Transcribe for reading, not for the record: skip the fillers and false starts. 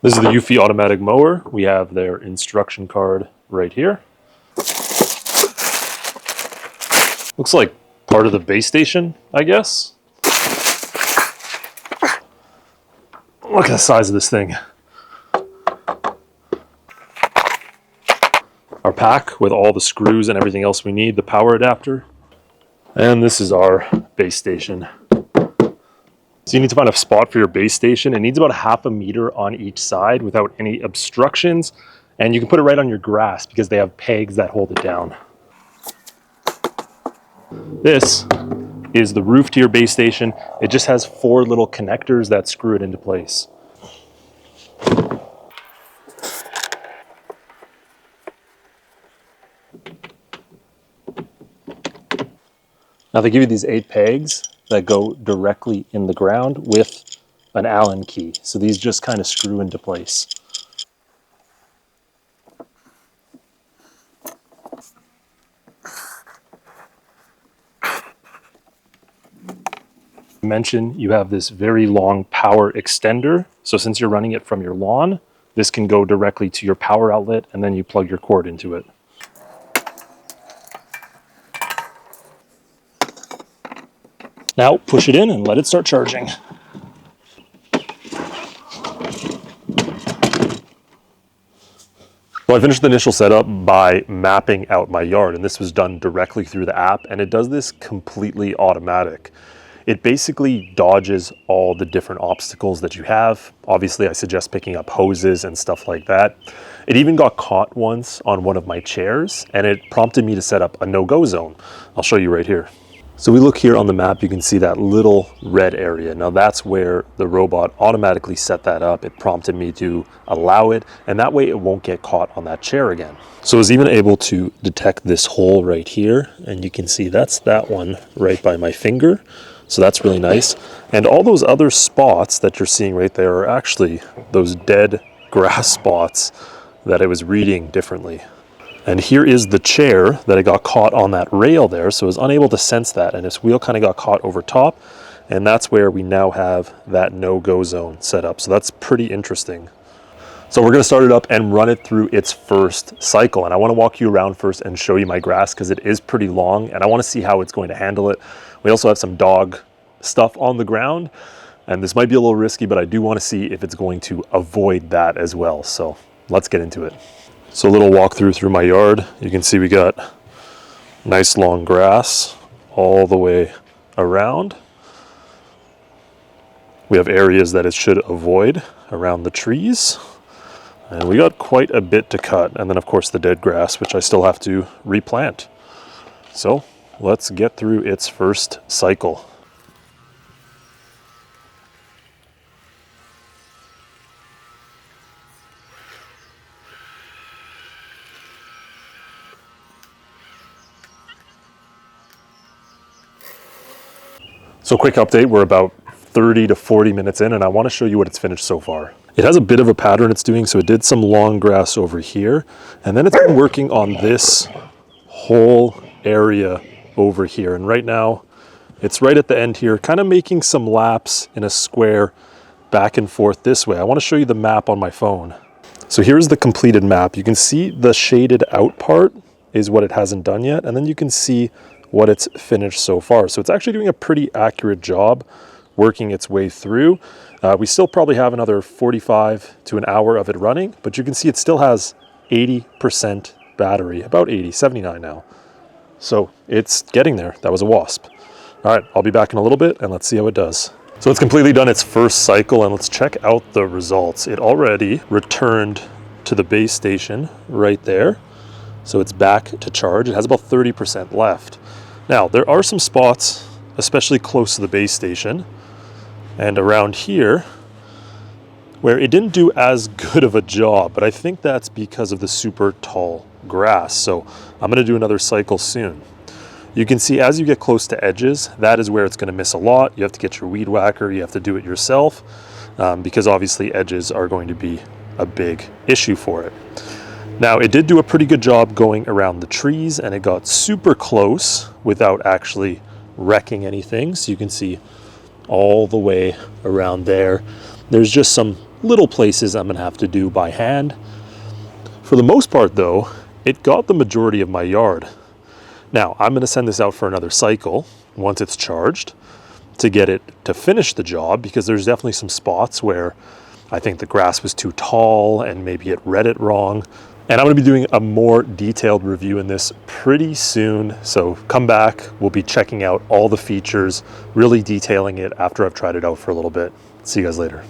This is the Eufy automatic mower. We have their instruction card right here. Looks like part of the base station, I guess. Look at the size of this thing. Our pack with all the screws and everything else we need, the power adapter. And this is our base station. So you need to find a spot for your base station. It needs about 1/2 meter on each side without any obstructions. And you can put it right on your grass because they have pegs that hold it down. This is the roof to your base station. It just has 4 little connectors that screw it into place. Now they give you these 8 pegs that go directly in the ground with an Allen key. So these just kind of screw into place. Mention you have this very long power extender. So since you're running it from your lawn, this can go directly to your power outlet and then you plug your cord into it. Now push it in and let it start charging. Well, I finished the initial setup by mapping out my yard, and this was done directly through the app, and it does this completely automatic. It basically dodges all the different obstacles that you have. Obviously, I suggest picking up hoses and stuff like that. It even got caught once on one of my chairs, and it prompted me to set up a no-go zone. I'll show you right here. So we look here on the map, you can see that little red area. Now that's where the robot automatically set that up. It prompted me to allow it, and that way it won't get caught on that chair again. So I was even able to detect this hole right here, and you can see that's that one right by my finger. So that's really nice. And all those other spots that you're seeing right there are actually those dead grass spots that it was reading differently. And here is the chair that it got caught on that rail there, so it was unable to sense that, and its wheel kind of got caught over top, and that's where we now have that no-go zone set up. So that's pretty interesting. So we're going to start it up and run it through its first cycle, and I want to walk you around first and show you my grass because it is pretty long, and I want to see how it's going to handle it. We also have some dog stuff on the ground, and this might be a little risky, but I do want to see if it's going to avoid that as well. So let's get into it. So a little walkthrough through my yard. You can see we got nice long grass all the way around. We have areas that it should avoid around the trees. And we got quite a bit to cut. And then of course the dead grass, which I still have to replant. So let's get through its first cycle. So quick update, we're about 30 to 40 minutes in, and I want to show you what it's finished so far. It has a bit of a pattern it's doing, so it did some long grass over here, and then it's been working on this whole area over here. And right now, it's right at the end here, kind of making some laps in a square back and forth this way. I want to show you the map on my phone. So here's the completed map. You can see the shaded out part is what it hasn't done yet, and then you can see what it's finished so far. So it's actually doing a pretty accurate job working its way through. We still probably have another 45 to an hour of it running, but you can see it still has 80% battery, about 80, 79 now. So it's getting there. That was a wasp. All right, I'll be back in a little bit and let's see how it does. So it's completely done its first cycle, and let's check out the results. It already returned to the base station right there. So it's back to charge. It has about 30% left. Now, there are some spots, especially close to the base station and around here, where it didn't do as good of a job, but I think that's because of the super tall grass. So I'm gonna do another cycle soon. You can see as you get close to edges, that is where it's gonna miss a lot. You have to get your weed whacker, you have to do it yourself, because obviously edges are going to be a big issue for it. Now, it did do a pretty good job going around the trees, and it got super close without actually wrecking anything. So you can see all the way around there. There's just some Little places I'm gonna have to do by hand. For the most part though, it got the majority of my yard. Now, I'm gonna send this out for another cycle once it's charged to get it to finish the job, because there's definitely some spots where I think the grass was too tall and maybe it read it wrong. And I'm gonna be doing a more detailed review in this pretty soon. So come back, we'll be checking out all the features, really detailing it after I've tried it out for a little bit. See you guys later.